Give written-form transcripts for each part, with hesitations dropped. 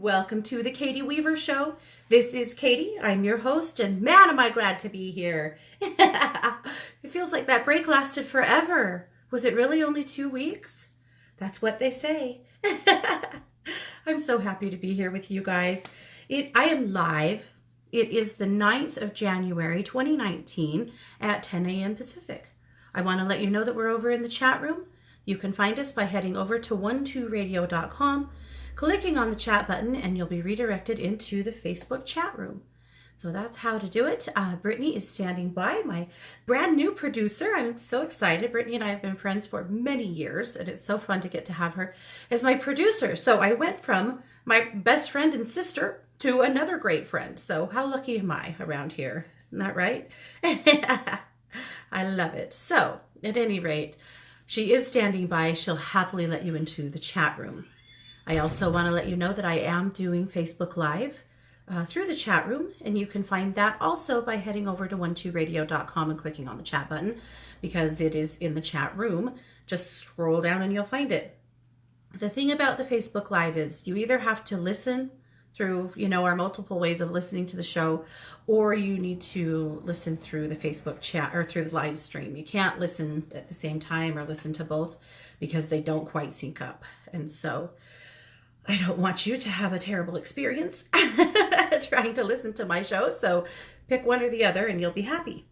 Welcome to the Katie Weaver Show. This is Katie. I'm your host, and man, am I glad to be here. It feels like that break lasted forever. Was it really only 2 weeks? That's what they say. I'm so happy to be here with you guys. I am live. It is the 9th of January, 2019 at 10 a.m. Pacific. I want to let you know that we're over in the chat room. You can find us by heading over to 12radio.com, clicking on the chat button, and you'll be redirected into the Facebook chat room. So that's how to do it. Brittany is standing by, my brand new producer. I'm so excited. Brittany and I have been friends for many years, and it's so fun to get to have her as my producer. So I went from my best friend and sister to another great friend. So how lucky am I around here? Isn't that right? I love it. So at any rate, she is standing by. She'll happily let you into the chat room. I also want to let you know that I am doing Facebook Live through the chat room, and you can find that also by heading over to 12radio.com and clicking on the chat button, because it is in the chat room. Just scroll down and you'll find it. The thing about the Facebook Live is you either have to listen through, our multiple ways of listening to the show, or you need to listen through the Facebook chat or through the live stream. You can't listen at the same time or listen to both because they don't quite sync up. And so I don't want you to have a terrible experience trying to listen to my show. So pick one or the other and you'll be happy.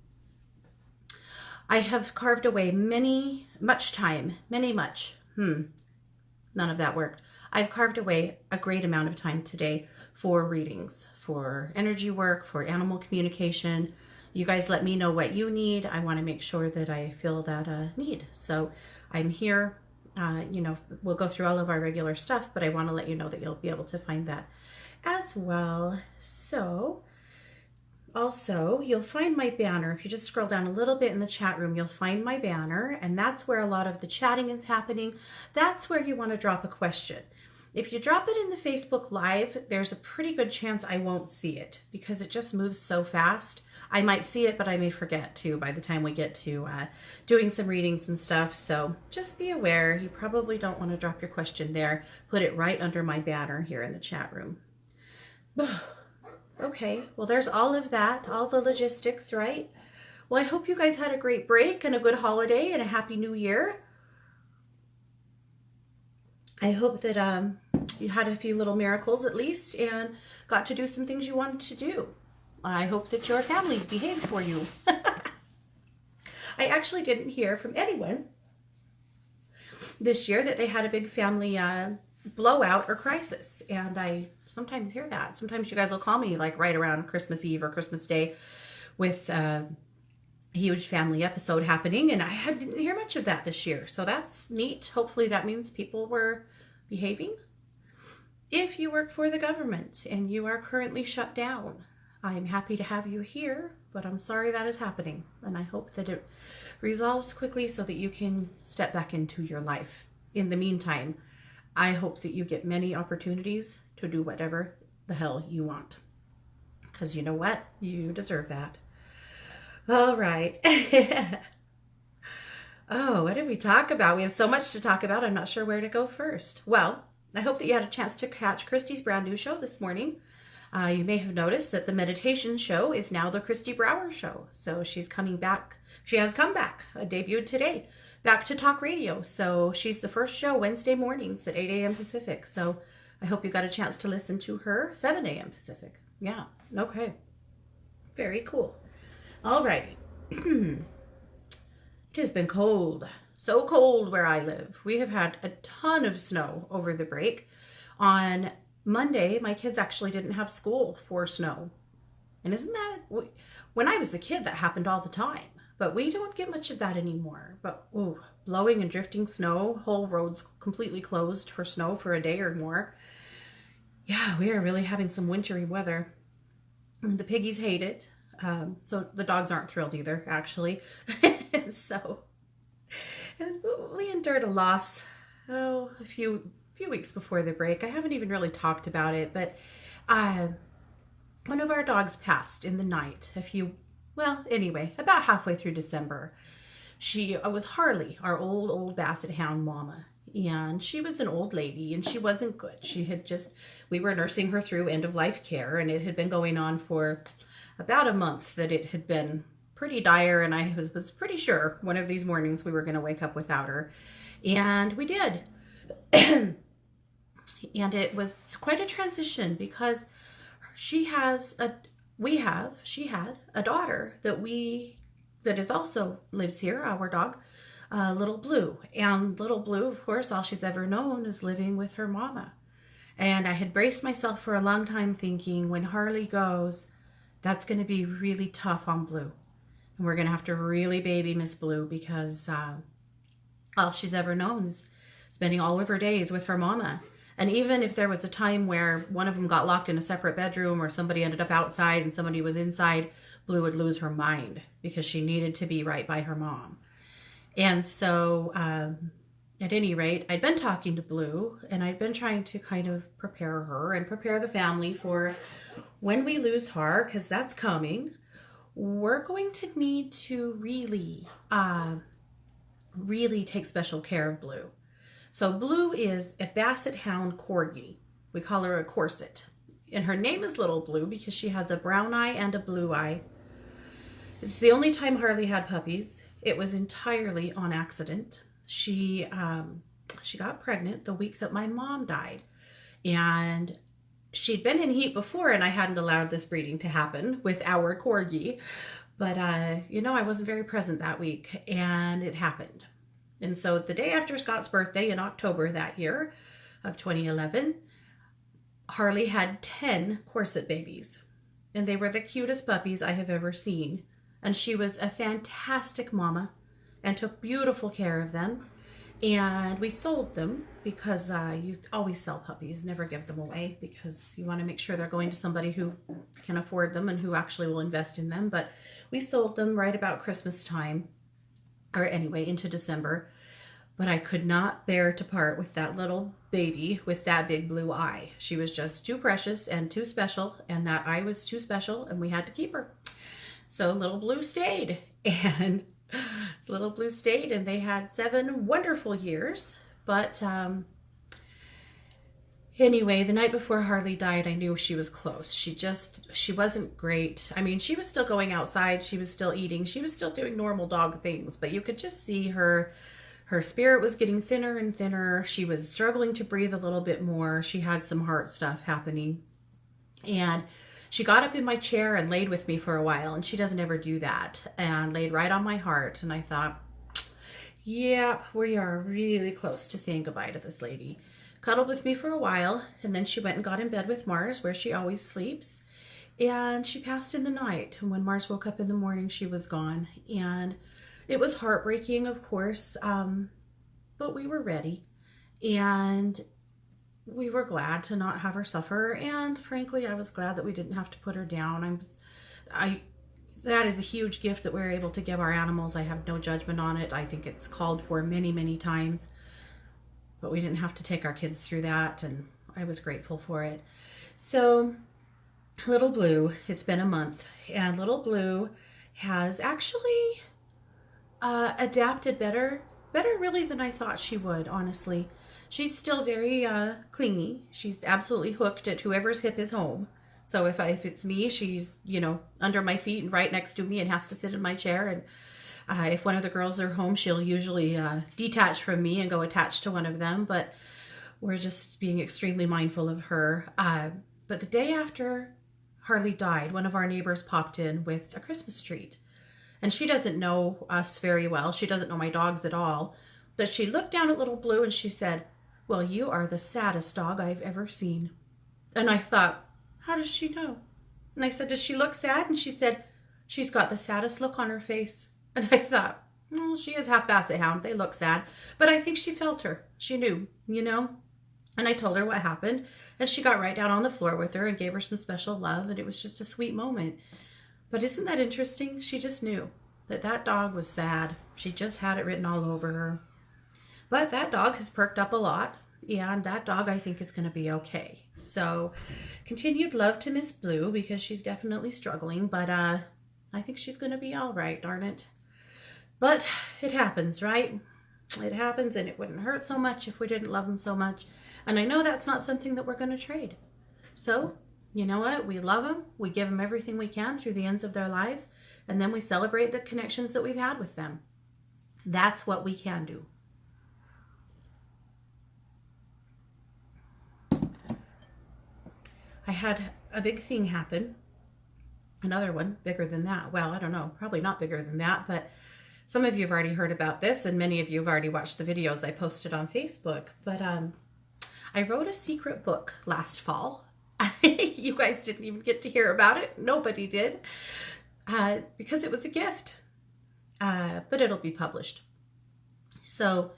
I have carved away much time. None of that worked. I've carved away a great amount of time today for readings, for energy work, for animal communication. You guys let me know what you need. I want to make sure that I fill that need. So I'm here. We'll go through all of our regular stuff, but I want to let you know that you'll be able to find that as well. So also, you'll find my banner. If you just scroll down a little bit in the chat room, you'll find my banner, and that's where a lot of the chatting is happening. That's where you want to drop a question. If you drop it in the Facebook Live, there's a pretty good chance I won't see it because it just moves so fast. I might see it, but I may forget to by the time we get to doing some readings and stuff. So just be aware. You probably don't want to drop your question there. Put it right under my banner here in the chat room. Okay, well, there's all of that, all the logistics, right? Well, I hope you guys had a great break and a good holiday and a happy new year. I hope that you had a few little miracles at least and got to do some things you wanted to do. I hope that your families behaved for you. I actually didn't hear from anyone this year that they had a big family blowout or crisis, and I sometimes hear that. Sometimes you guys will call me like right around Christmas Eve or Christmas Day with a huge family episode happening, and I didn't hear much of that this year. So that's neat. Hopefully that means people were behaving. If you work for the government and you are currently shut down, I'm happy to have you here, but I'm sorry that is happening. And I hope that it resolves quickly so that you can step back into your life. In the meantime, I hope that you get many opportunities to do whatever the hell you want. Because you know what? You deserve that. All right. Oh, what did we talk about? We have so much to talk about. I'm not sure where to go first. Well, I hope that you had a chance to catch Christy's brand new show this morning. You may have noticed that the meditation show is now the Christy Brower show. So she's coming back. She has come back, debuted today, back to talk radio. So she's the first show Wednesday mornings at 8 a.m. Pacific. So I hope you got a chance to listen to her 7 a.m. Pacific. Yeah. Okay. Very cool. Alrighty. It has been cold. So cold where I live. We have had a ton of snow over the break. On Monday, my kids actually didn't have school for snow. And isn't that, when I was a kid, that happened all the time. But we don't get much of that anymore. But blowing and drifting snow, whole roads completely closed for snow for a day or more. Yeah, we are really having some wintry weather. The piggies hate it. So the dogs aren't thrilled either, actually. So we endured a loss, a few weeks before the break. I haven't even really talked about it, but one of our dogs passed in the night about halfway through December. She was Harley, our old basset hound mama. And she was an old lady and she wasn't good. We were nursing her through end of life care, and it had been going on for about a month that it had been pretty dire. And I was pretty sure one of these mornings we were going to wake up without her. And we did. And it was quite a transition because she had a daughter that is also lives here, our dog, Little Blue. And Little Blue, of course, all she's ever known is living with her mama. And I had braced myself for a long time thinking, when Harley goes, that's going to be really tough on Blue. And we're going to have to really baby Miss Blue because all she's ever known is spending all of her days with her mama. And even if there was a time where one of them got locked in a separate bedroom or somebody ended up outside and somebody was inside, Blue would lose her mind because she needed to be right by her mom. And so at any rate, I'd been talking to Blue and I'd been trying to kind of prepare her and prepare the family for when we lose her, because that's coming. We're going to need to really take special care of Blue. So Blue is a Basset Hound Corgi. We call her a corset. And her name is Little Blue because she has a brown eye and a blue eye. It's the only time Harley had puppies. It was entirely on accident. She got pregnant the week that my mom died. And she'd been in heat before, and I hadn't allowed this breeding to happen with our Corgi. But, I wasn't very present that week, and it happened. And so the day after Scott's birthday in October that year of 2011, Harley had 10 corset babies. And they were the cutest puppies I have ever seen. And she was a fantastic mama and took beautiful care of them. And we sold them because you always sell puppies, never give them away, because you want to make sure they're going to somebody who can afford them and who actually will invest in them. But we sold them right about Christmas time, or anyway, into December. But I could not bear to part with that little baby with that big blue eye. She was just too precious and too special, and that eye was too special, and we had to keep her. So Little Blue stayed, and they had 7 wonderful years. But anyway, the night before Harley died, I knew she was close. She wasn't great. I mean, she was still going outside. She was still eating. She was still doing normal dog things, but you could just see her spirit was getting thinner and thinner. She was struggling to breathe a little bit more. She had some heart stuff happening. And she got up in my chair and laid with me for a while, and she doesn't ever do that, and laid right on my heart. And I thought, yeah, we are really close to saying goodbye to this lady. Cuddled with me for a while, and then she went and got in bed with Mars, where she always sleeps. And she passed in the night. And when Mars woke up in the morning, she was gone. And it was heartbreaking, of course, but we were ready. And we were glad to not have her suffer. And frankly, I was glad that we didn't have to put her down. That is a huge gift that we're able to give our animals. I have no judgment on it. I think it's called for many, many times. But we didn't have to take our kids through that, and I was grateful for it. So Little Blue, it's been a month, and Little Blue has actually adapted better really than I thought she would, honestly. She's still very clingy. She's absolutely hooked at whoever's hip is home. So if it's me, she's, under my feet and right next to me and has to sit in my chair. And if one of the girls are home, she'll usually detach from me and go attached to one of them. But we're just being extremely mindful of her. But the day after Harley died, one of our neighbors popped in with a Christmas treat. And she doesn't know us very well. She doesn't know my dogs at all. But she looked down at Little Blue and she said, "Well, you are the saddest dog I've ever seen." And I thought, how does she know? And I said, "Does she look sad?" And she said, "She's got the saddest look on her face." And I thought, well, she is half Basset Hound. They look sad. But I think she felt her. She knew, And I told her what happened. And she got right down on the floor with her and gave her some special love. And it was just a sweet moment. But isn't that interesting? She just knew that dog was sad. She just had it written all over her. But that dog has perked up a lot. And that dog, I think, is going to be okay. So continued love to Miss Blue, because she's definitely struggling. But I think she's going to be all right, darn it. But it happens, right? It happens, and it wouldn't hurt so much if we didn't love them so much. And I know that's not something that we're going to trade. So, you know what? We love them. We give them everything we can through the ends of their lives. And then we celebrate the connections that we've had with them. That's what we can do. I had a big thing happen. Another one bigger than that. Well, I don't know. Probably not bigger than that, but some of you have already heard about this, and many of you have already watched the videos I posted on Facebook. But I wrote a secret book last fall. You guys didn't even get to hear about it. Nobody did. Because it was a gift. But it'll be published. So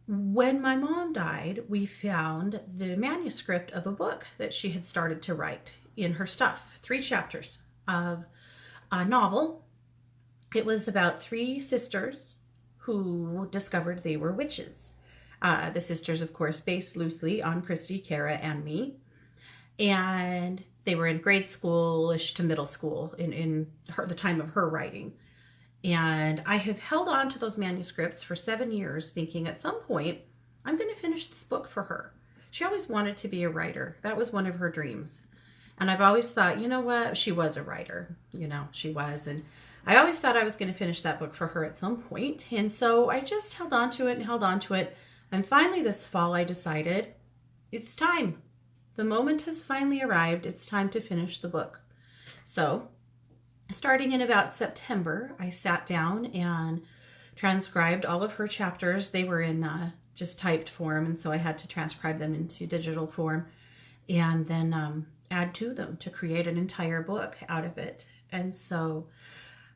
when my mom died, we found the manuscript of a book that she had started to write in her stuff. 3 chapters of a novel. It was about 3 sisters who discovered they were witches. The sisters, of course, based loosely on Christy, Kara, and me. And they were in grade school-ish to middle school in the time of her writing. And I have held on to those manuscripts for 7 years, thinking at some point, I'm going to finish this book for her. She always wanted to be a writer. That was one of her dreams. And I've always thought, you know what? She was a writer. You know, she was. And I always thought I was going to finish that book for her at some point. And so I just held on to it and held on to it. And finally this fall, I decided it's time. The moment has finally arrived. It's time to finish the book. So starting in about September, I sat down and transcribed all of her chapters. They were in just typed form, and so I had to transcribe them into digital form and then add to them to create an entire book out of it. And so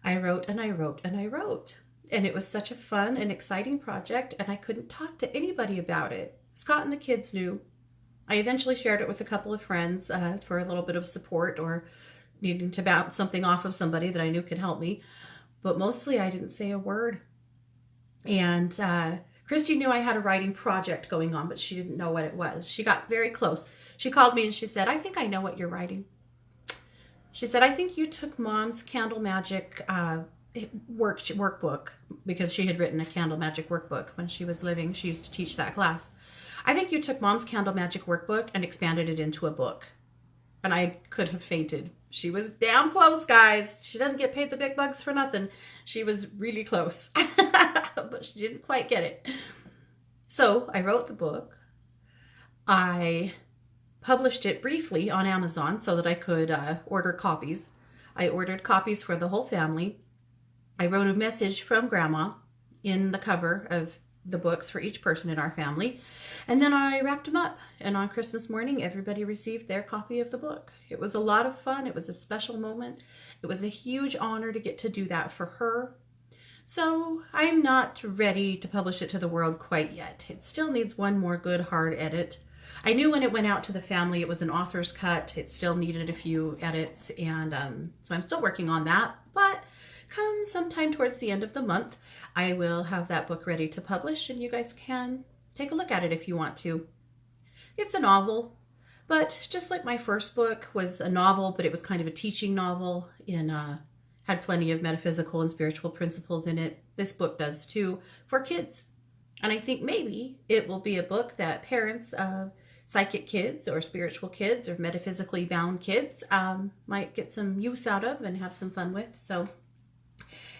I wrote and I wrote and I wrote. And it was such a fun and exciting project, and I couldn't talk to anybody about it. Scott and the kids knew. I eventually shared it with a couple of friends for a little bit of support or needing to bounce something off of somebody that I knew could help me. But mostly I didn't say a word. And Christy knew I had a writing project going on, but she didn't know what it was. She got very close. She called me and she said, I think I know what you're writing. She said, I think you took Mom's Candle Magic workbook, because she had written a Candle Magic workbook when she was living. She used to teach that class. I think you took Mom's Candle Magic workbook and expanded it into a book. And I could have fainted. She was damn close, guys. She doesn't get paid the big bucks for nothing. She was really close, but she didn't quite get it. So I wrote the book. I published it briefly on Amazon so that I could order copies. I ordered copies for the whole family. I wrote a message from Grandma in the cover of the books for each person in our family. And then I wrapped them up. And on Christmas morning, everybody received their copy of the book. It was a lot of fun. It was a special moment. It was a huge honor to get to do that for her. So I'm not ready to publish it to the world quite yet. It still needs one more good hard edit. I knew when it went out to the family, it was an author's cut. It still needed a few edits. And so I'm still working on that. But come sometime towards the end of the month, I will have that book ready to publish, and you guys can take a look at it if you want to. It's a novel, but just like my first book was a novel, but it was kind of a teaching novel had plenty of metaphysical and spiritual principles in it. This book does too, for kids. And I think maybe it will be a book that parents of psychic kids or spiritual kids or metaphysically bound kids might get some use out of and have some fun with. So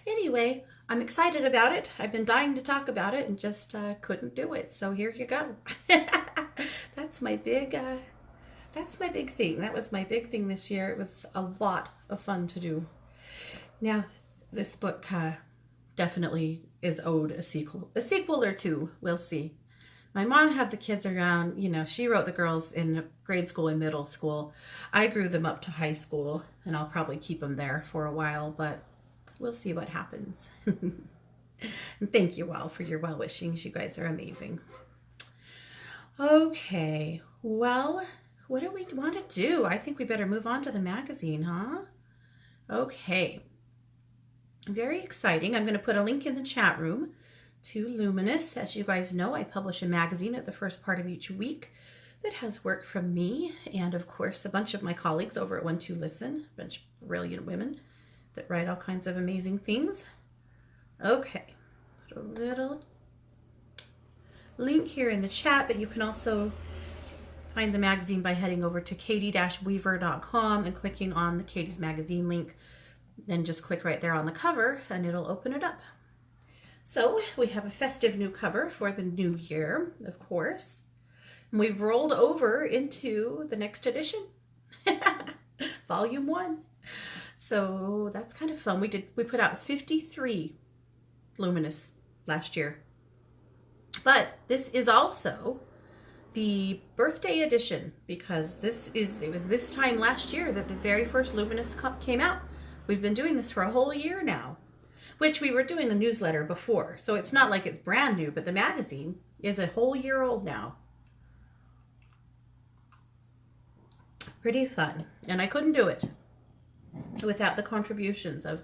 anyway, I'm excited about it. I've been dying to talk about it and just couldn't do it. So here you go. That's my big thing. That was my big thing this year. It was a lot of fun to do. Now, this book definitely is owed a sequel or two. We'll see. My mom had the kids around, you know, she wrote the girls in grade school and middle school. I grew them up to high school, and I'll probably keep them there for a while, but we'll see what happens. And thank you all for your well wishings. You guys are amazing. Okay, well, what do we want to do? I think we better move on to the magazine, huh? Okay. Very exciting. I'm going to put a link in the chat room to Luminous. As you guys know, I publish a magazine at the first part of each week that has work from me and, of course, a bunch of my colleagues over at One Two Listen, a bunch of brilliant women that write all kinds of amazing things. Okay, put a little link here in the chat, but you can also find the magazine by heading over to katie-weaver.com and clicking on the Katie's Magazine link. Then just click right there on the cover and it'll open it up. So we have a festive new cover for the new year, of course. And we've rolled over into the next edition, Volume 1. So that's kind of fun. We put out 53 Luminous last year. But this is also the birthday edition, because it was this time last year that the very first Luminous came out. We've been doing this for a whole year now, which we were doing a newsletter before. So it's not like it's brand new, but the magazine is a whole year old now. Pretty fun. And I couldn't do it without the contributions of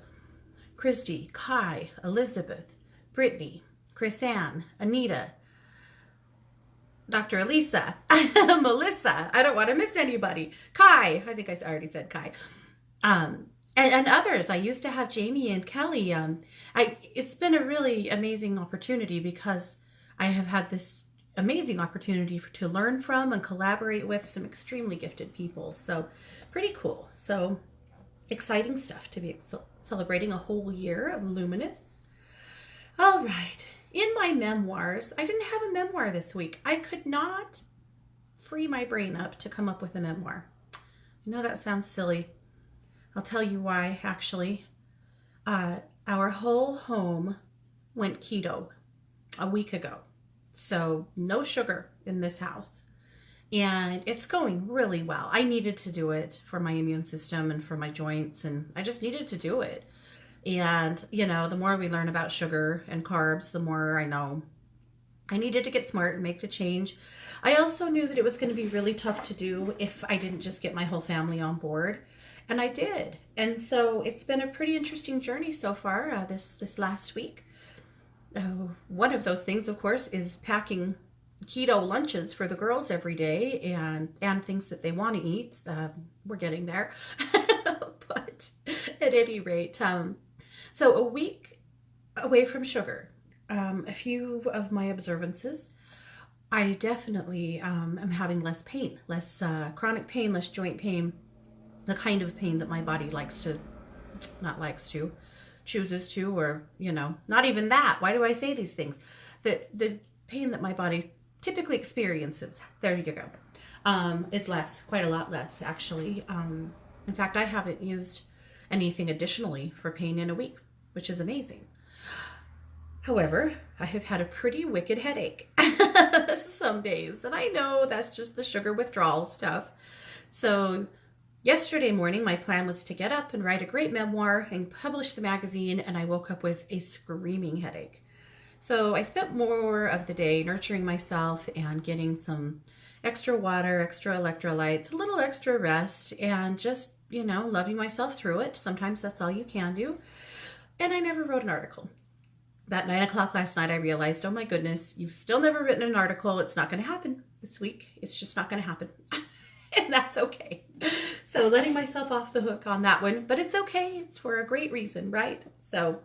Christy, Kai, Elizabeth, Brittany, Chris-Ann, Anita, Dr. Elisa, Melissa, I don't want to miss anybody, Kai, I think I already said Kai, and others. I used to have Jamie and Kelly. It's been a really amazing opportunity because I have had this amazing opportunity to learn from and collaborate with some extremely gifted people. So pretty cool. So exciting stuff to be celebrating a whole year of Luminous. All right. In my memoirs, I didn't have a memoir this week. I could not free my brain up to come up with a memoir. I know that sounds silly. I'll tell you why, actually. Our whole home went keto a week ago. So no sugar in this house. And it's going really well. I needed to do it for my immune system and for my joints, and I just needed to do it. And, you know, the more we learn about sugar and carbs, the more I know I needed to get smart and make the change. I also knew that it was going to be really tough to do if I didn't just get my whole family on board. And I did. And so it's been a pretty interesting journey so far this last week. One of those things, of course, is packing keto lunches for the girls every day and things that they want to eat. We're getting there. But at any rate, so a week away from sugar, a few of my observances, I definitely am having less pain, less chronic pain, less joint pain, the kind of pain that my body chooses to, or, you know, not even that. Why do I say these things? The pain that my body typically experiences, there you go, is less, quite a lot less, actually. In fact, I haven't used anything additionally for pain in a week, which is amazing. However, I have had a pretty wicked headache some days, and I know that's just the sugar withdrawal stuff. So yesterday morning, my plan was to get up and write a great memoir and publish the magazine, and I woke up with a screaming headache. So I spent more of the day nurturing myself and getting some extra water, extra electrolytes, a little extra rest, and just, you know, loving myself through it. Sometimes that's all you can do. And I never wrote an article. About 9 o'clock last night, I realized, oh my goodness, you've still never written an article. It's not going to happen this week. It's just not going to happen. And that's okay. So letting myself off the hook on that one, but it's okay. It's for a great reason, right? So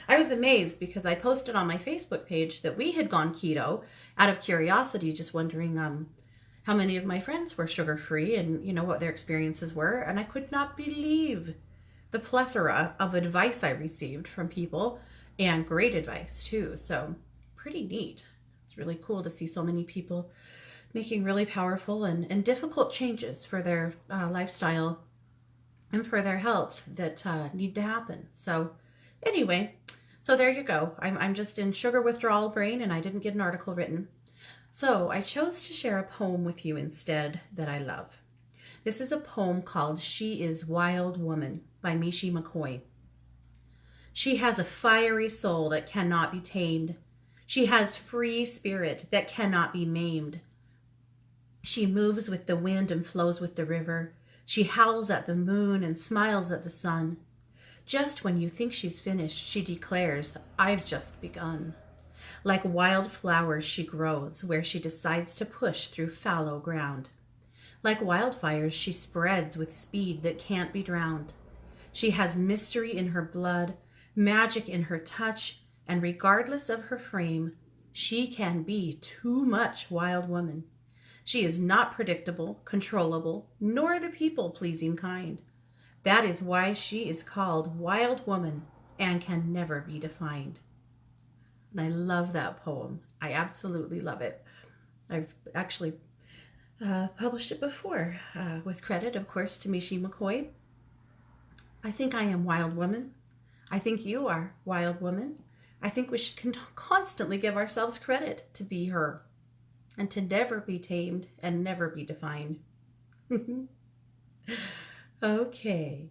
I was amazed because I posted on my Facebook page that we had gone keto out of curiosity, just wondering how many of my friends were sugar-free and, you know, what their experiences were. And I could not believe the plethora of advice I received from people, and great advice too. So pretty neat. It's really cool to see so many people making really powerful and difficult changes for their lifestyle and for their health that need to happen. So anyway, so there you go. I'm just in sugar withdrawal brain, and I didn't get an article written. So I chose to share a poem with you instead that I love. This is a poem called She is Wild Woman by Mishi McCoy. She has a fiery soul that cannot be tamed. She has free spirit that cannot be maimed. She moves with the wind and flows with the river. She howls at the moon and smiles at the sun. Just when you think she's finished, she declares, I've just begun. Like wild flowers she grows where she decides to push through fallow ground. Like wildfires she spreads with speed that can't be drowned. She has mystery in her blood, magic in her touch, and regardless of her frame, She can be too much wild woman. She is not predictable, controllable, nor the people-pleasing kind. That is why she is called Wild Woman and can never be defined. And I love that poem. I absolutely love it. I've actually published it before, with credit, of course, to Mishi McCoy. I think I am Wild Woman. I think you are Wild Woman. I think we should constantly give ourselves credit to be her and to never be tamed and never be defined. Okay.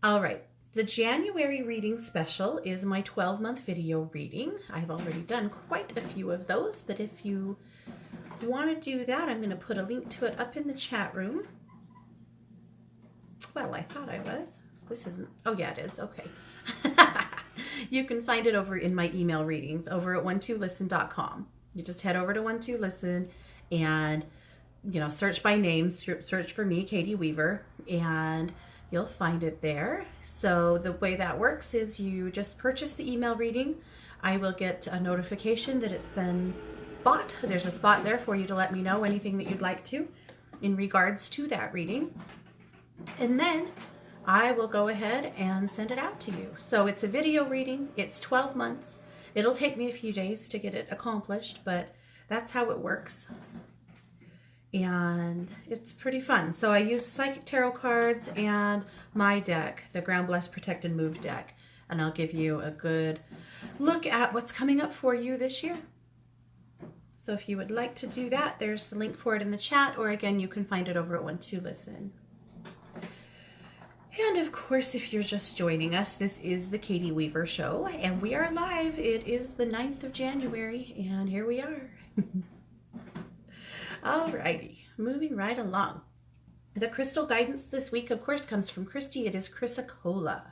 All right. The January reading special is my 12-month video reading. I've already done quite a few of those, but if you want to do that, I'm going to put a link to it up in the chat room. Well, I thought I was. This isn't. Oh, yeah, it is. Okay. You can find it over in my email readings over at one2listen.com. You just head over to One2Listen and, search by name, search for me, Katie Weaver, and you'll find it there. So the way that works is you just purchase the email reading. I will get a notification that it's been bought. There's a spot there for you to let me know anything that you'd like to in regards to that reading. And then I will go ahead and send it out to you. So it's a video reading. It's 12 months. It'll take me a few days to get it accomplished, but that's how it works. And it's pretty fun. So I use Psychic Tarot cards and my deck, the Ground Blessed, Protect, and Move deck. And I'll give you a good look at what's coming up for you this year. So if you would like to do that, there's the link for it in the chat, or again, you can find it over at One2Listen. And of course, if you're just joining us, this is the Katie Weaver Show, and we are live. It is the 9th of January, and here we are. Alrighty, moving right along. The crystal guidance this week, of course, comes from Christy. It is Chrysocolla.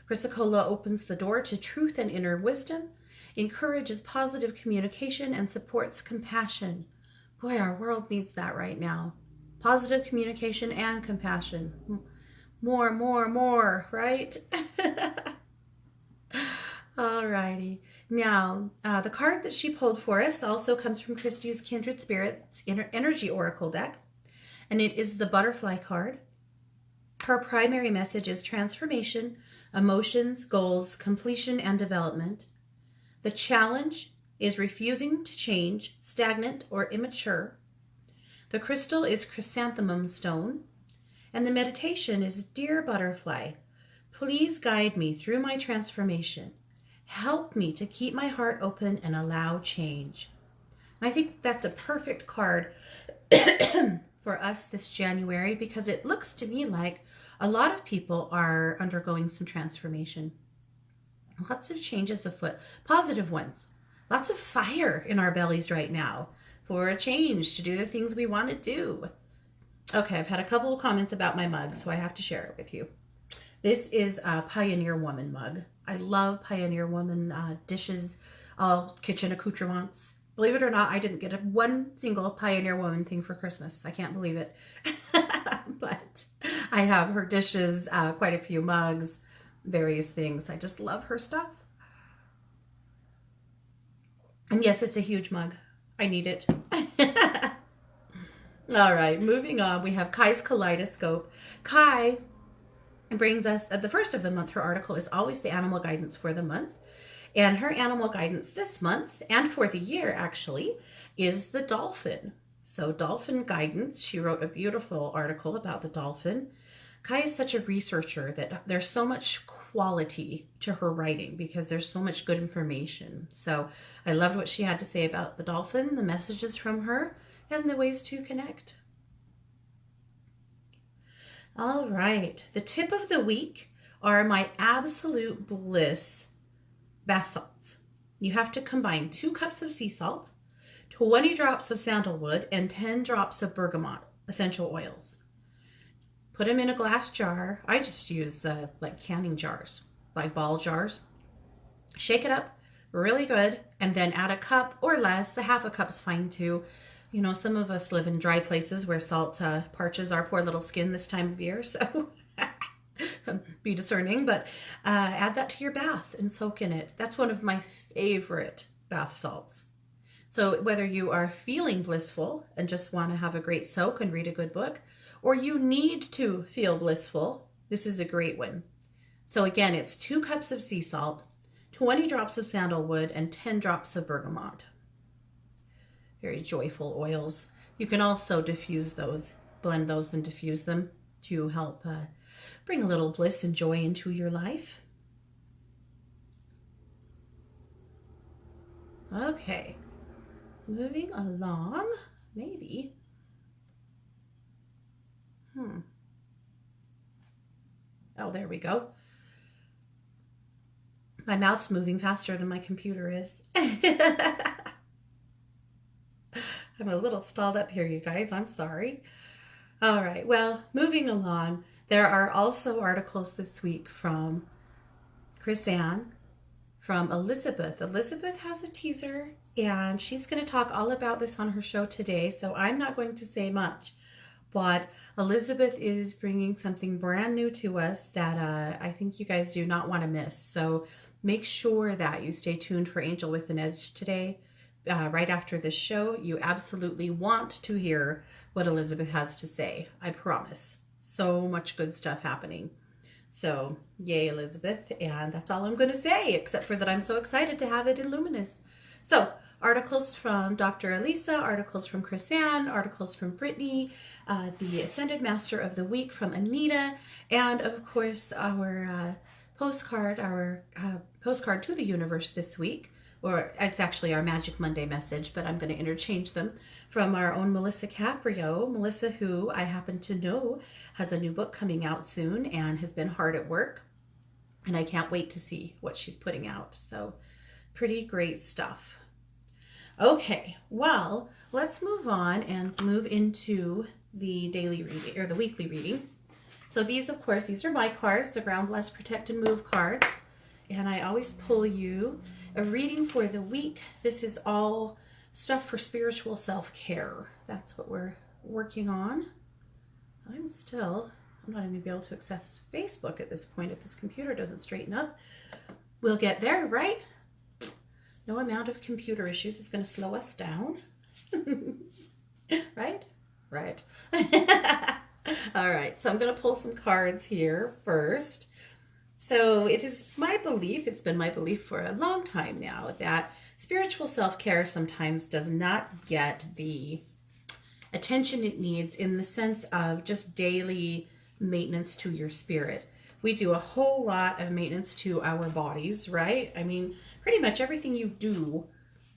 Chrysocolla opens the door to truth and inner wisdom, encourages positive communication, and supports compassion. Boy, our world needs that right now. Positive communication and compassion. More, right? Alrighty. Now, the card that she pulled for us also comes from Christy's Kindred Spirits Energy Oracle deck, and it is the Butterfly card. Her primary message is transformation, emotions, goals, completion, and development. The challenge is refusing to change, stagnant, or immature. The crystal is chrysanthemum stone. And the meditation is, Dear Butterfly, please guide me through my transformation. Help me to keep my heart open and allow change. And I think that's a perfect card for us this January, because it looks to me like a lot of people are undergoing some transformation. Lots of changes afoot, positive ones. Lots of fire in our bellies right now for a change to do the things we want to do. Okay, I've had a couple of comments about my mug, so I have to share it with you. This is a Pioneer Woman mug. I love Pioneer Woman dishes, all kitchen accoutrements. Believe it or not, I didn't get one single Pioneer Woman thing for Christmas. I can't believe it. But I have her dishes, quite a few mugs, various things. I just love her stuff. And yes, it's a huge mug. I need it. All right, moving on. We have Kai's Kaleidoscope. Kai brings us, at the first of the month, her article is always the animal guidance for the month. And her animal guidance this month, and for the year actually, is the dolphin. So dolphin guidance, she wrote a beautiful article about the dolphin. Kai is such a researcher that there's so much quality to her writing because there's so much good information. So I loved what she had to say about the dolphin, the messages from her, and the ways to connect. All right, the tip of the week are my Absolute Bliss bath salts. You have to combine 2 cups of sea salt, 20 drops of sandalwood, and 10 drops of bergamot essential oils. Put them in a glass jar. I just use like canning jars, like ball jars. Shake it up really good, and then add a cup or less. A half a cup's fine too. You know, some of us live in dry places where salt parches our poor little skin this time of year, so be discerning. But add that to your bath and soak in it. That's one of my favorite bath salts. So whether you are feeling blissful and just want to have a great soak and read a good book, or you need to feel blissful, this is a great one. So again, it's 2 cups of sea salt, 20 drops of sandalwood, and 10 drops of bergamot. Very joyful oils. You can also diffuse those, blend those and diffuse them to help bring a little bliss and joy into your life. Okay, moving along, maybe. Oh, there we go. My mouth's moving faster than my computer is. I'm a little stalled up here, you guys. I'm sorry. All right. Well, moving along, there are also articles this week from Chris Ann, from Elizabeth. Elizabeth has a teaser, and she's going to talk all about this on her show today, so I'm not going to say much. But Elizabeth is bringing something brand new to us that I think you guys do not want to miss. So make sure that you stay tuned for Angel with an Edge today. Right after this show, you absolutely want to hear what Elizabeth has to say. I promise. So much good stuff happening. So yay, Elizabeth. And that's all I'm going to say, except for that I'm so excited to have it in Luminous. So articles from Dr. Elisa, articles from Chris Ann, articles from Brittany, the Ascended Master of the Week from Anita, and of course our postcard to the universe this week, or it's actually our Magic Monday message, but I'm going to interchange them, from our own Melissa Caprio. Melissa, who I happen to know has a new book coming out soon and has been hard at work, and I can't wait to see what she's putting out. So pretty great stuff. Okay, well, let's move on and move into the daily reading, or the weekly reading. So these, of course, these are my cards, the Ground, Bless, Protect, and Move cards. And I always pull you a reading for the week. This is all stuff for spiritual self-care. That's what we're working on. I'm not even going to be able to access Facebook at this point if this computer doesn't straighten up. We'll get there, right? No amount of computer issues is going to slow us down. Right? Right. All right, so I'm going to pull some cards here first. So it is my belief, it's been my belief for a long time now, that spiritual self-care sometimes does not get the attention it needs in the sense of just daily maintenance to your spirit. We do a whole lot of maintenance to our bodies, right? I mean, pretty much everything you do,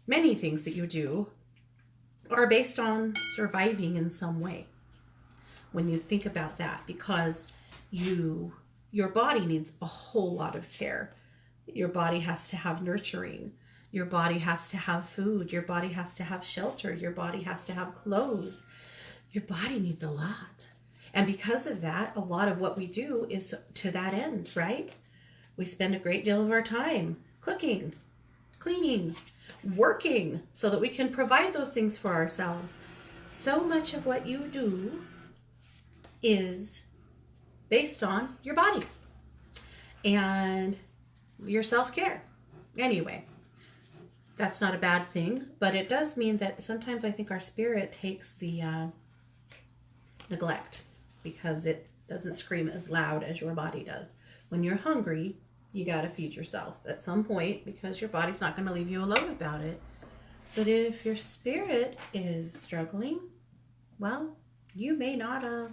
many things that you do, are based on surviving in some way. When you think about that, because your body needs a whole lot of care. Your body has to have nurturing. Your body has to have food. Your body has to have shelter. Your body has to have clothes. Your body needs a lot. And because of that, a lot of what we do is to that end, right? We spend a great deal of our time cooking, cleaning, working so that we can provide those things for ourselves. So much of what you do is based on your body and your self-care. Anyway, that's not a bad thing, but it does mean that sometimes I think our spirit takes the neglect, because it doesn't scream as loud as your body does. When you're hungry, you got to feed yourself at some point, because your body's not going to leave you alone about it. But if your spirit is struggling, well, you may not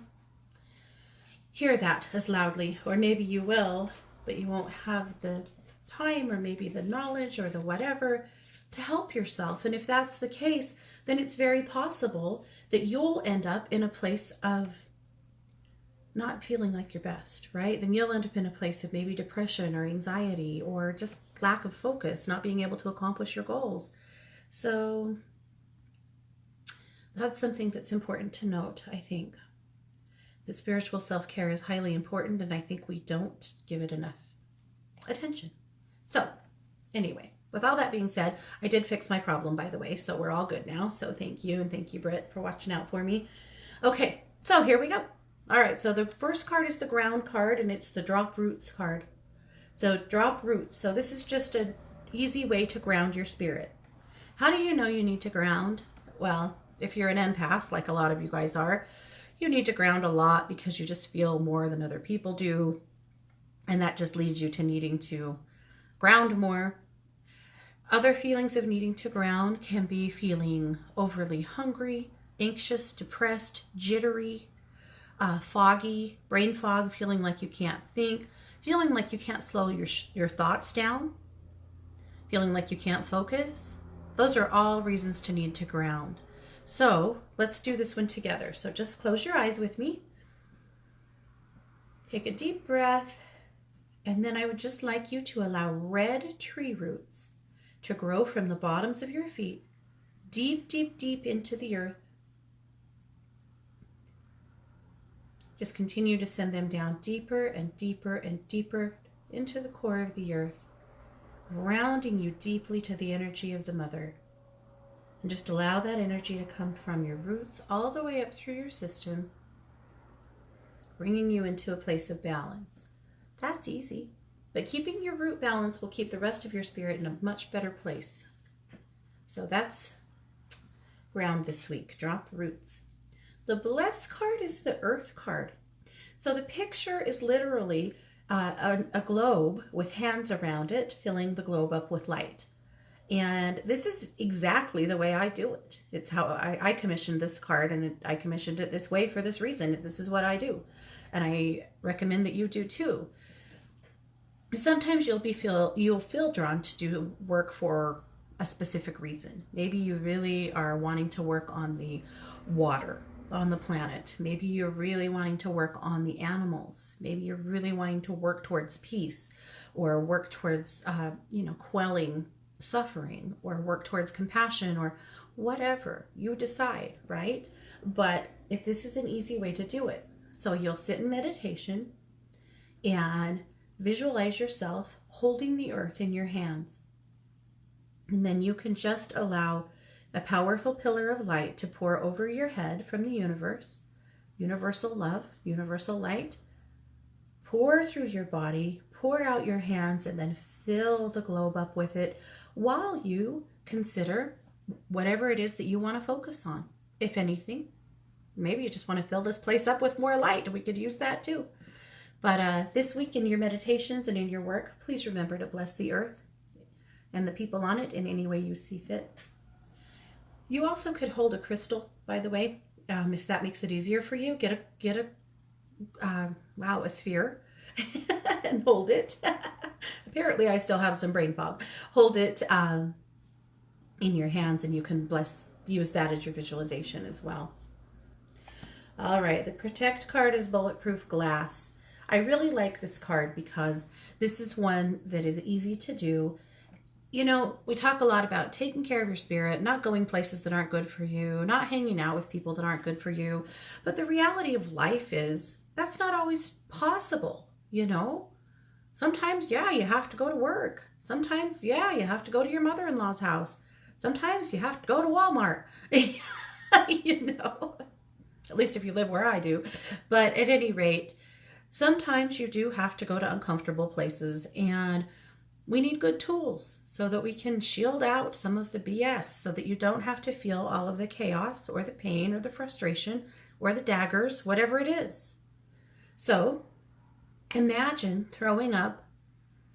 hear that as loudly, or maybe you will, but you won't have the time or maybe the knowledge or the whatever to help yourself. And if that's the case, then it's very possible that you'll end up in a place of not feeling like your best, right? Then you'll end up in a place of maybe depression or anxiety or just lack of focus, not being able to accomplish your goals. So that's something that's important to note, I think. That spiritual self-care is highly important, and I think we don't give it enough attention. So anyway, with all that being said, I did fix my problem, by the way, so we're all good now. So thank you, and thank you, Britt, for watching out for me. Okay, so here we go. All right, so the first card is the ground card, and it's the drop roots card. So drop roots. So this is just a easy way to ground your spirit. How do you know you need to ground? Well, if you're an empath, like a lot of you guys are, you need to ground a lot because you just feel more than other people do. And that just leads you to needing to ground more. Other feelings of needing to ground can be feeling overly hungry, anxious, depressed, jittery, foggy, brain fog, feeling like you can't think, feeling like you can't slow your thoughts down, feeling like you can't focus. Those are all reasons to need to ground. So let's do this one together. So just close your eyes with me. Take a deep breath. And then I would just like you to allow red tree roots to grow from the bottoms of your feet deep, deep, deep into the earth. Just continue to send them down deeper and deeper and deeper into the core of the earth, grounding you deeply to the energy of the mother. And just allow that energy to come from your roots all the way up through your system, bringing you into a place of balance. That's easy, but keeping your root balance will keep the rest of your spirit in a much better place. So that's ground this week. Drop roots. The bless card is the earth card. So the picture is literally a globe with hands around it, filling the globe up with light. And this is exactly the way I do it. It's how I commissioned this card, and I commissioned it this way for this reason. This is what I do. And I recommend that you do too. Sometimes you'll feel drawn to do work for a specific reason. Maybe you really are wanting to work on the water on the planet. Maybe you're really wanting to work on the animals. Maybe you're really wanting to work towards peace, or work towards quelling suffering, or work towards compassion, or whatever you decide, right? But if this is an easy way to do it. So you'll sit in meditation and visualize yourself holding the earth in your hands. And then you can just allow a powerful pillar of light to pour over your head from the universe. Universal love, universal light. Pour through your body, pour out your hands, and then fill the globe up with it while you consider whatever it is that you want to focus on, if anything. Maybe you just want to fill this place up with more light. We could use that too. But this week in your meditations and in your work, please remember to bless the earth and the people on it in any way you see fit. You also could hold a crystal, by the way, if that makes it easier for you. Get a sphere and hold it. Apparently I still have some brain fog. Hold it in your hands, and you can use that as your visualization as well. All right, the protect card is bulletproof glass. I really like this card because this is one that is easy to do. You know, we talk a lot about taking care of your spirit, not going places that aren't good for you, not hanging out with people that aren't good for you. But the reality of life is that's not always possible, you know? Sometimes, yeah, you have to go to work. Sometimes, yeah, you have to go to your mother-in-law's house. Sometimes you have to go to Walmart, you know? At least if you live where I do. But at any rate, sometimes you do have to go to uncomfortable places, and we need good tools so that we can shield out some of the BS, so that you don't have to feel all of the chaos or the pain or the frustration or the daggers, whatever it is. So imagine throwing up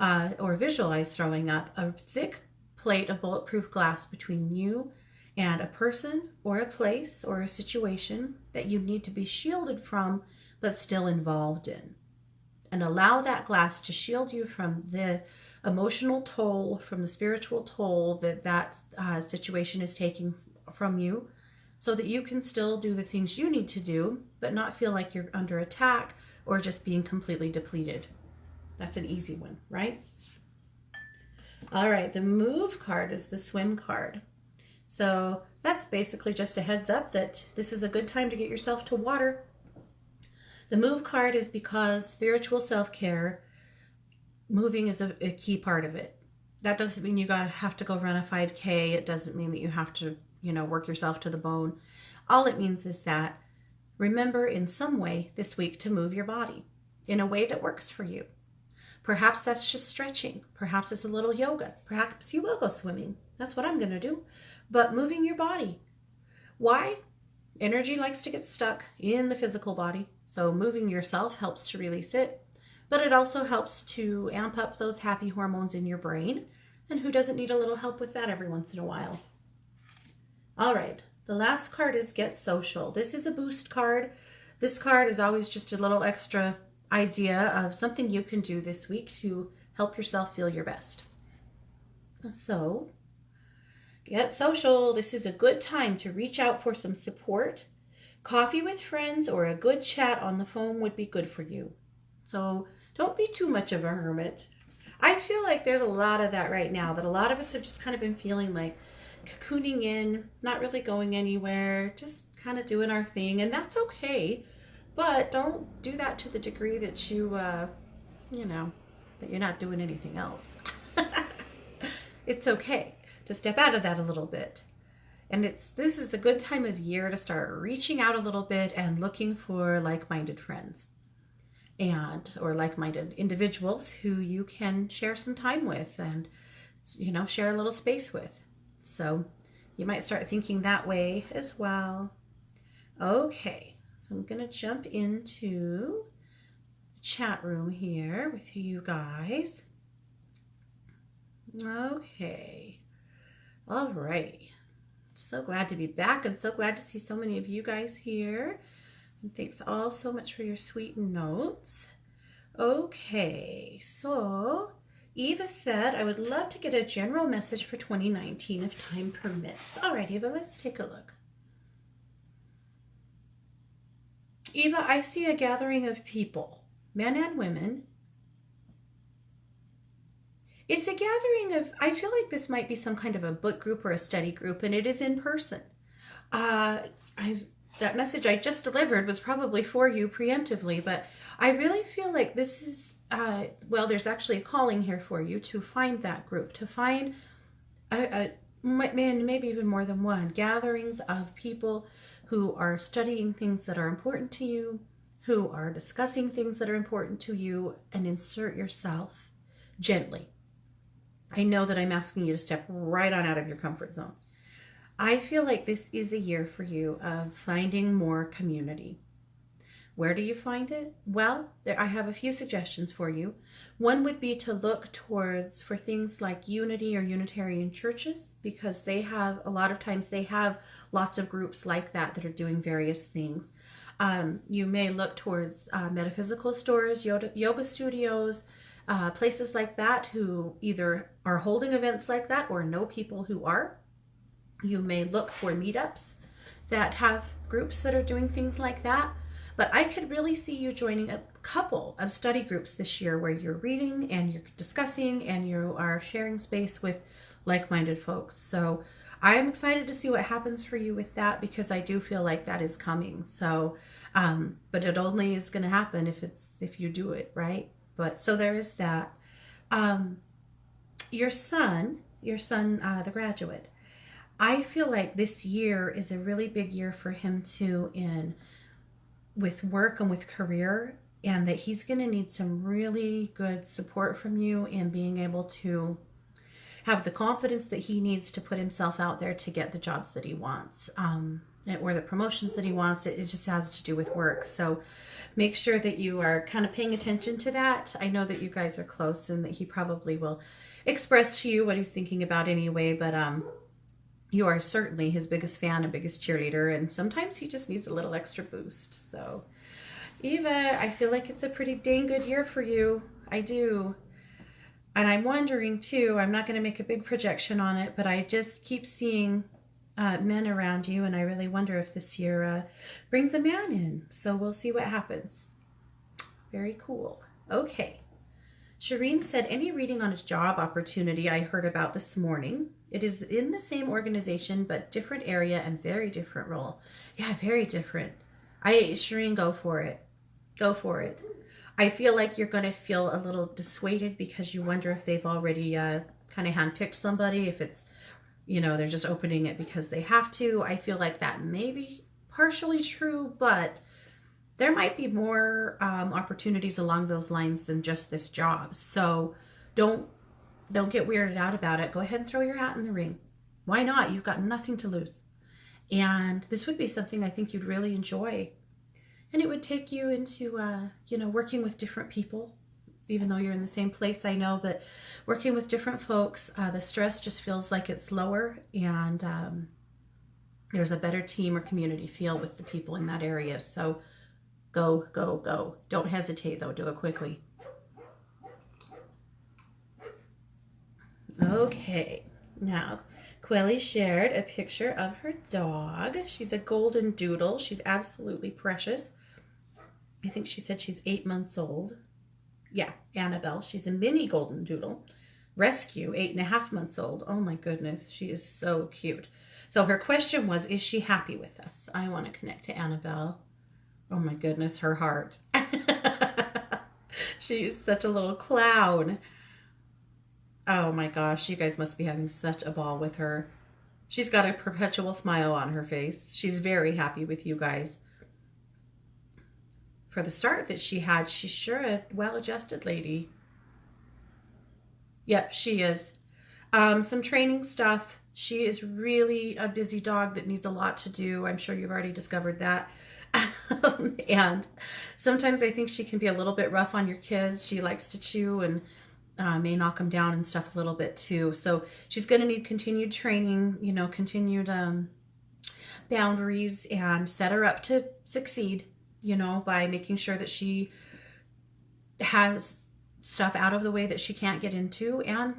or visualize throwing up a thick plate of bulletproof glass between you and a person or a place or a situation that you need to be shielded from but still involved in. And allow that glass to shield you from the emotional toll, from the spiritual toll that situation is taking from you, so that you can still do the things you need to do, but not feel like you're under attack or just being completely depleted. That's an easy one, right? All right, the move card is the swim card. So that's basically just a heads up that this is a good time to get yourself to water. The move card is because spiritual self-care, moving is a key part of it. That doesn't mean you have to go run a 5K. It doesn't mean that you have to, work yourself to the bone. All it means is that remember in some way this week to move your body in a way that works for you. Perhaps that's just stretching. Perhaps it's a little yoga. Perhaps you will go swimming. That's what I'm going to do. But moving your body. Why? Energy likes to get stuck in the physical body. So moving yourself helps to release it. But it also helps to amp up those happy hormones in your brain. And who doesn't need a little help with that every once in a while? All right. The last card is Get Social. This is a boost card. This card is always just a little extra idea of something you can do this week to help yourself feel your best. So, Get Social. This is a good time to reach out for some support. Coffee with friends or a good chat on the phone would be good for you. So, don't be too much of a hermit. I feel like there's a lot of that right now, that a lot of us have just kind of been feeling like cocooning in, not really going anywhere, just kind of doing our thing, and that's okay. But don't do that to the degree that you that you're not doing anything else. It's okay to step out of that a little bit. And this is a good time of year to start reaching out a little bit and looking for like-minded friends or like-minded individuals who you can share some time with and share a little space with. So you might start thinking that way as well. Okay, so I'm going to jump into the chat room here with you guys. Okay, all right. So glad to be back and so glad to see so many of you guys here. And thanks all so much for your sweet notes. Okay, so Eva said, I would love to get a general message for 2019 if time permits. All right, Eva, let's take a look. Eva, I see a gathering of people, men and women. It's a gathering of, I feel like this might be some kind of a book group or a study group, and it is in person. That message I just delivered was probably for you preemptively, but I really feel like this is, there's actually a calling here for you to find that group, to find maybe even more than one, gatherings of people who are studying things that are important to you, who are discussing things that are important to you, and insert yourself gently. I know that I'm asking you to step right on out of your comfort zone. I feel like this is a year for you of finding more community. Where do you find it? Well, I have a few suggestions for you. One would be to look for things like Unity or Unitarian churches, because a lot of times they have lots of groups like that are doing various things. You may look towards metaphysical stores, yoga studios, places like that who either are holding events like that or know people who are. You may look for meetups that have groups that are doing things like that. But I could really see you joining a couple of study groups this year where you're reading and you're discussing and you are sharing space with like-minded folks. So I'm excited to see what happens for you with that, because I do feel like that is coming. So, but it only is going to happen if you do it, right? But so there is that. Your son, the graduate, I feel like this year is a really big year for him too, with work and with career, and that he's going to need some really good support from you in being able to have the confidence that he needs to put himself out there to get the jobs that he wants, or the promotions that he wants. It just has to do with work. So make sure that you are kind of paying attention to that. I know that you guys are close and that he probably will express to you what he's thinking about anyway, but you are certainly his biggest fan and biggest cheerleader, and sometimes he just needs a little extra boost. So, Eva, I feel like it's a pretty dang good year for you. I do. And I'm wondering too, I'm not going to make a big projection on it, but I just keep seeing men around you, and I really wonder if this year brings a man in. So we'll see what happens. Very cool. Okay. Shireen said, any reading on a job opportunity I heard about this morning. It is in the same organization, but different area and very different role. Yeah, very different. Shireen, go for it. Go for it. I feel like you're going to feel a little dissuaded because you wonder if they've already kind of handpicked somebody, if it's, they're just opening it because they have to. I feel like that may be partially true, but there might be more opportunities along those lines than just this job. So don't get weirded out about it. Go ahead and throw your hat in the ring. Why not? You've got nothing to lose. And this would be something I think you'd really enjoy. And it would take you into, working with different people, even though you're in the same place, I know, but working with different folks, the stress just feels like it's lower, and there's a better team or community feel with the people in that area. So go, go, go. Don't hesitate, though. Do it quickly. Okay, now Quelly shared a picture of her dog. She's a golden doodle. She's absolutely precious. I think she said she's 8 months old. Yeah, Annabelle. She's a mini golden doodle. Rescue, 8.5 months old. Oh my goodness, she is so cute. So her question was, is she happy with us? I want to connect to Annabelle. Oh my goodness, her heart. She is such a little clown. Oh my gosh, you guys must be having such a ball with her. She's got a perpetual smile on her face. She's very happy with you guys. For the start that she had, she's sure a well-adjusted lady. Yep, she is. Some training stuff. She is really a busy dog that needs a lot to do. I'm sure you've already discovered that. And sometimes I think she can be a little bit rough on your kids. She likes to chew and may knock them down and stuff a little bit too. So she's going to need continued training, continued boundaries, and set her up to succeed, by making sure that she has stuff out of the way that she can't get into, and,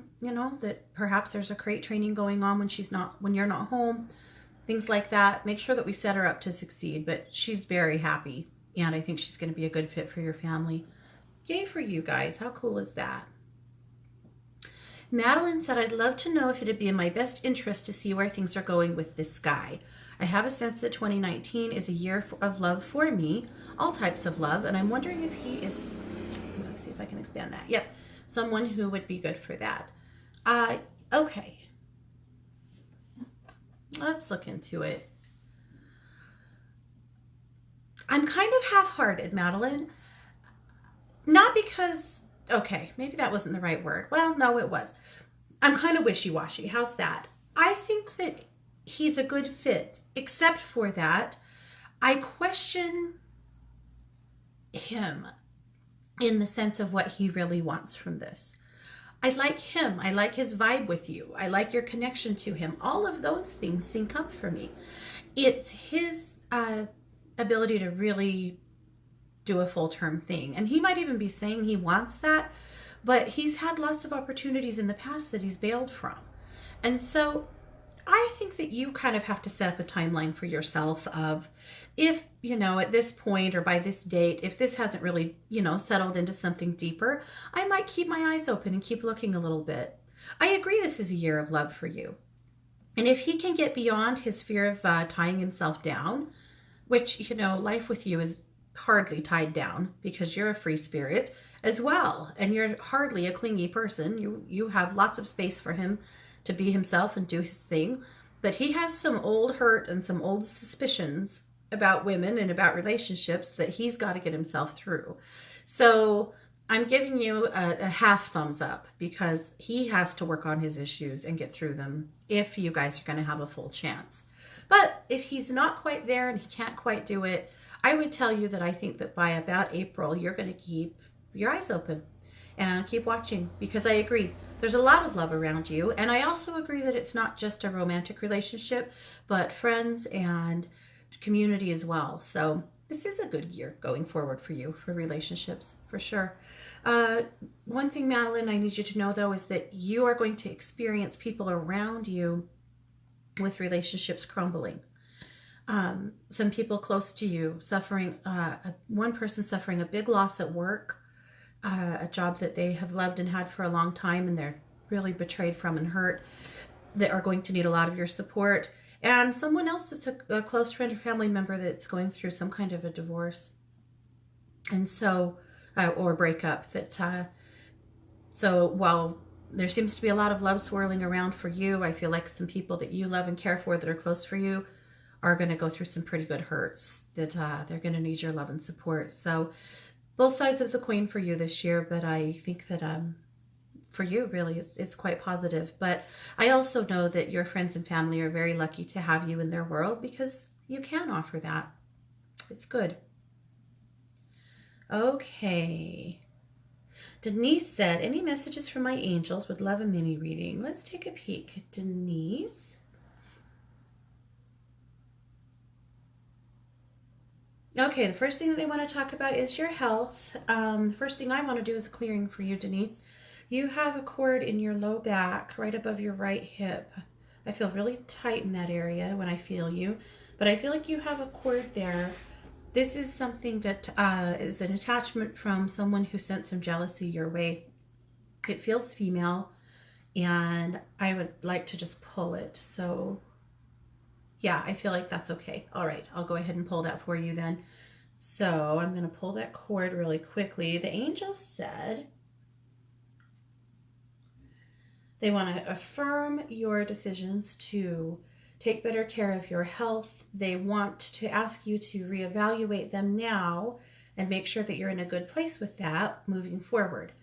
that perhaps there's a crate training going on when you're not home, things like that. Make sure that we set her up to succeed, but she's very happy, and I think she's going to be a good fit for your family. Yay for you guys. How cool is that? Madeline said, I'd love to know if it'd be in my best interest to see where things are going with this guy. I have a sense that 2019 is a year of love for me, all types of love, and I'm wondering if he is, let's see if I can expand that. Yep, someone who would be good for that. Okay. Let's look into it. I'm kind of half-hearted, Madeline. Not because, okay, maybe that wasn't the right word. Well, no, it was. I'm kind of wishy-washy. How's that? I think that he's a good fit, except for that I question him in the sense of what he really wants from this. I like him. I like his vibe with you. I like your connection to him. All of those things sync up for me. It's his ability to really do a full-term thing. And he might even be saying he wants that, but he's had lots of opportunities in the past that he's bailed from. And so I think that you kind of have to set up a timeline for yourself of if, at this point or by this date, if this hasn't really, settled into something deeper, I might keep my eyes open and keep looking a little bit. I agree this is a year of love for you. And if he can get beyond his fear of tying himself down, which, life with you is hardly tied down because you're a free spirit as well. And you're hardly a clingy person. You have lots of space for him to be himself and do his thing. But he has some old hurt and some old suspicions about women and about relationships that he's got to get himself through. So I'm giving you a half thumbs up because he has to work on his issues and get through them if you guys are going to have a full chance. But if he's not quite there and he can't quite do it, I would tell you that I think that by about April, you're going to keep your eyes open and keep watching, because I agree. There's a lot of love around you. And I also agree that it's not just a romantic relationship, but friends and community as well. So this is a good year going forward for you for relationships, for sure. One thing, Madeline, I need you to know, though, is that you are going to experience people around you with relationships crumbling. Some people close to you suffering, one person suffering a big loss at work, a job that they have loved and had for a long time and they're really betrayed from and hurt, that are going to need a lot of your support. And someone else that's a close friend or family member that's going through some kind of a divorce. And so, or breakup. So while there seems to be a lot of love swirling around for you, I feel like some people that you love and care for that are close for you are going to go through some pretty good hurts that they're going to need your love and support. So both sides of the coin for you this year, but I think that for you really it's quite positive. But I also know that your friends and family are very lucky to have you in their world because you can offer that. It's good. Okay. Denise said, any messages from my angels? Would love a mini reading. Let's take a peek. Denise. Okay, the first thing that they want to talk about is your health. The first thing I want to do is a clearing for you, Denise. You have a cord in your low back, right above your right hip. I feel really tight in that area when I feel you, but I feel like you have a cord there. This is something that is an attachment from someone who sent some jealousy your way. It feels female, and I would like to just pull it. So yeah, I feel like that's okay. All right, I'll go ahead and pull that for you then. So I'm going to pull that cord really quickly. The angel said they want to affirm your decisions to take better care of your health. They want to ask you to reevaluate them now and make sure that you're in a good place with that moving forward.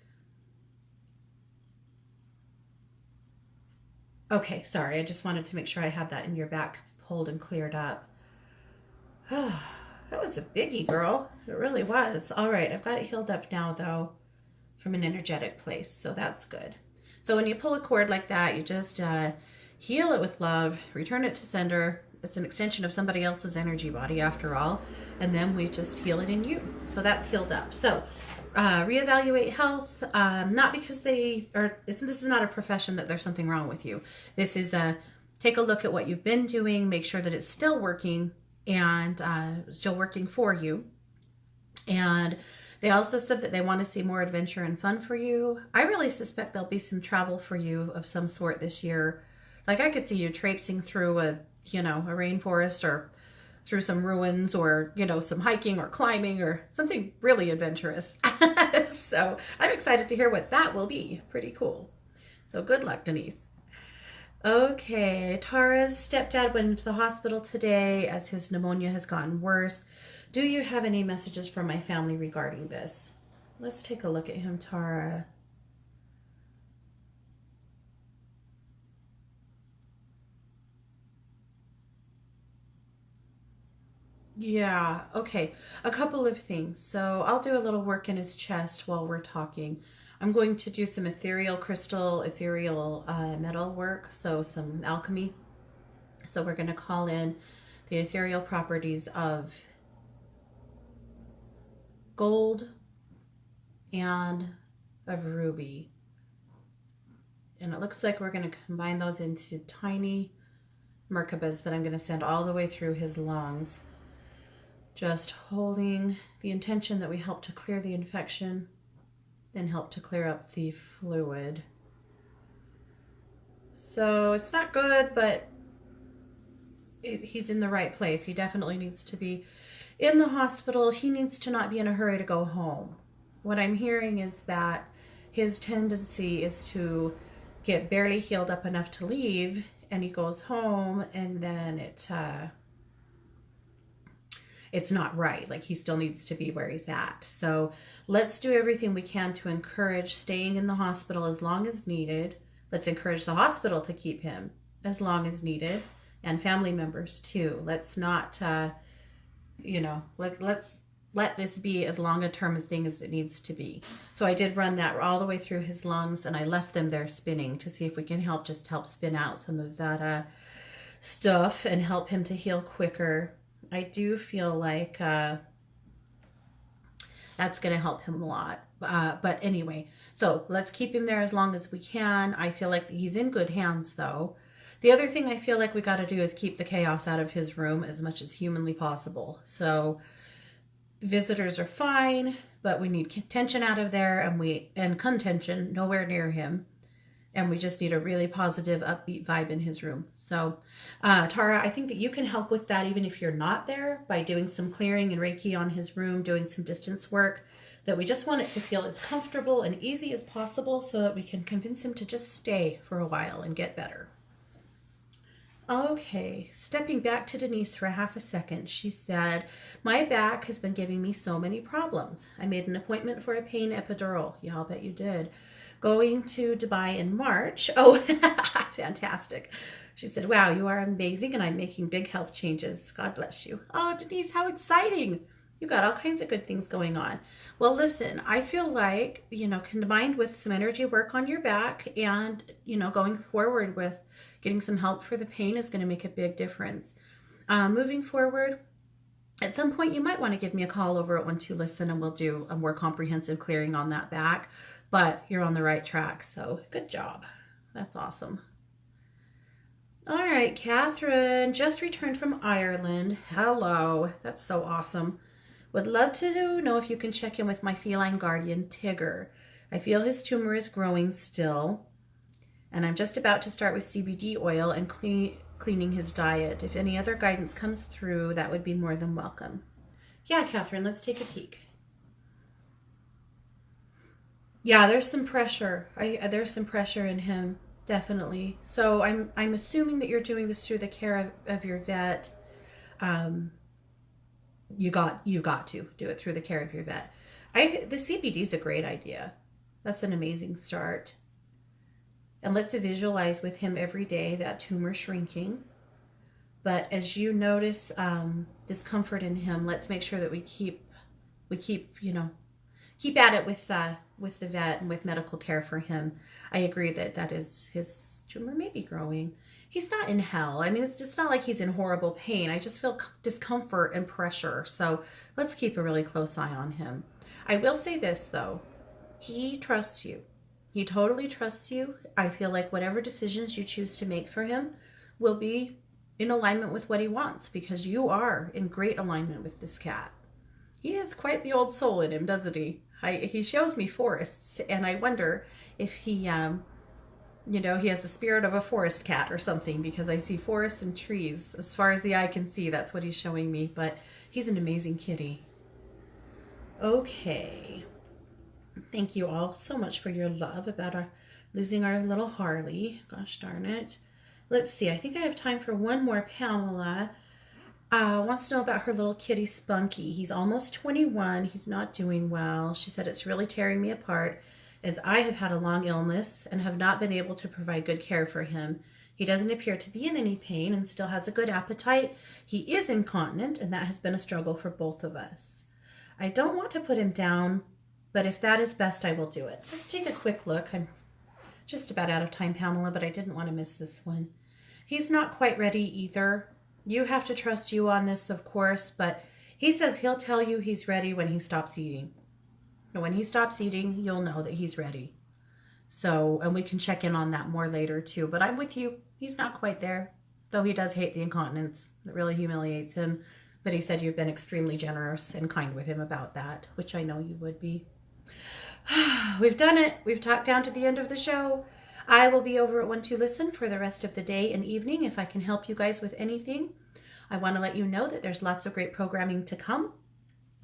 Okay, sorry, I just wanted to make sure I had that in your back pulled and cleared up. That was a biggie, girl. It really was. All right, I've got it healed up now, though, from an energetic place, so that's good. So when you pull a cord like that, you just heal it with love, return it to sender. It's an extension of somebody else's energy body, after all, and then we just heal it in you. So that's healed up. So reevaluate health, not because this is not a profession that there's something wrong with you. This is take a look at what you've been doing, make sure that it's still working and still working for you. And they also said that they want to see more adventure and fun for you. I really suspect there'll be some travel for you of some sort this year. Like I could see you traipsing through a rainforest or through some ruins or, some hiking or climbing or something really adventurous. So I'm excited to hear what that will be. Pretty cool. So good luck, Denise. Okay, Tara's stepdad went into the hospital today as his pneumonia has gotten worse. Do you have any messages from my family regarding this? Let's take a look at him, Tara. Yeah, okay. A couple of things. So I'll do a little work in his chest while we're talking. I'm going to do some ethereal metal work, so some alchemy. So we're going to call in the ethereal properties of gold and of ruby. And it looks like we're going to combine those into tiny Merkabas that I'm going to send all the way through his lungs. Just holding the intention that we help to clear the infection and help to clear up the fluid. So it's not good, but he's in the right place. He definitely needs to be in the hospital. He needs to not be in a hurry to go home. What I'm hearing is that his tendency is to get barely healed up enough to leave, and he goes home, and then it's not right. Like, he still needs to be where he's at. So let's do everything we can to encourage staying in the hospital as long as needed. Let's encourage the hospital to keep him as long as needed, and family members too. Let's not, let's let this be as long a term a thing as it needs to be. So I did run that all the way through his lungs, and I left them there spinning to see if we can help spin out some of that stuff and help him to heal quicker. I do feel like that's going to help him a lot. But anyway, so let's keep him there as long as we can. I feel like he's in good hands, though. The other thing I feel like we got to do is keep the chaos out of his room as much as humanly possible. So visitors are fine, but we need tension out of there, and contention nowhere near him. And we just need a really positive, upbeat vibe in his room. So, Tara, I think that you can help with that even if you're not there by doing some clearing and Reiki on his room, doing some distance work, that we just want it to feel as comfortable and easy as possible so that we can convince him to just stay for a while and get better. Okay, stepping back to Denise for a half a second, she said, my back has been giving me so many problems. I made an appointment for a pain epidural. Yeah, I'll bet you did. Going to Dubai in March. Oh, fantastic. She said, wow, you are amazing and I'm making big health changes. God bless you. Oh, Denise, how exciting. You got all kinds of good things going on. Well, listen, I feel like, combined with some energy work on your back and, going forward with getting some help for the pain is going to make a big difference. Moving forward, at some point you might want to give me a call over at 12Listen and we'll do a more comprehensive clearing on that back, but you're on the right track, so good job. That's awesome. All right, Catherine just returned from Ireland. Hello, that's so awesome. Would love to know if you can check in with my feline guardian, Tigger. I feel his tumor is growing still, and I'm just about to start with CBD oil and cleaning his diet. If any other guidance comes through, that would be more than welcome. Yeah, Catherine, let's take a peek. Yeah, there's some pressure. There's some pressure in him, definitely. So I'm assuming that you're doing this through the care of your vet. You got to do it through the care of your vet. The CBD is a great idea. That's an amazing start. And let's visualize with him every day that tumor shrinking. But as you notice discomfort in him, let's make sure that we keep at it with the vet and with medical care for him. I agree that is his tumor may be growing. He's not in hell. I mean, it's not like he's in horrible pain. I just feel discomfort and pressure. So let's keep a really close eye on him. I will say this, though. He trusts you. He totally trusts you. I feel like whatever decisions you choose to make for him will be in alignment with what he wants, because you are in great alignment with this cat. He has quite the old soul in him, doesn't he? He shows me forests, and I wonder if he he has the spirit of a forest cat or something, because I see forests and trees. As far as the eye can see, that's what he's showing me. But he's an amazing kitty. Okay. Thank you all so much for your love about losing our little Harley. Gosh darn it. Let's see. I think I have time for one more. Pamela wants to know about her little kitty Spunky. He's almost 21. He's not doing well. She said it's really tearing me apart, as I have had a long illness and have not been able to provide good care for him. He doesn't appear to be in any pain and still has a good appetite. He is incontinent, and that has been a struggle for both of us. I don't want to put him down, but if that is best, I will do it. Let's take a quick look. I'm just about out of time, Pamela, but I didn't want to miss this one. He's not quite ready either. You have to trust you on this, of course, but he says he'll tell you he's ready when he stops eating. And when he stops eating, you'll know that he's ready. So, and we can check in on that more later too. But I'm with you. He's not quite there, though he does hate the incontinence. It really humiliates him. But he said you've been extremely generous and kind with him about that, which I know you would be. We've done it. We've talked down to the end of the show. I will be over at 12Listen for the rest of the day and evening if I can help you guys with anything. I want to let you know that there's lots of great programming to come.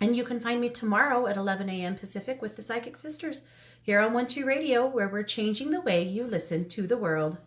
And you can find me tomorrow at 11 a.m. Pacific with the Psychic Sisters here on 12 Radio, where we're changing the way you listen to the world.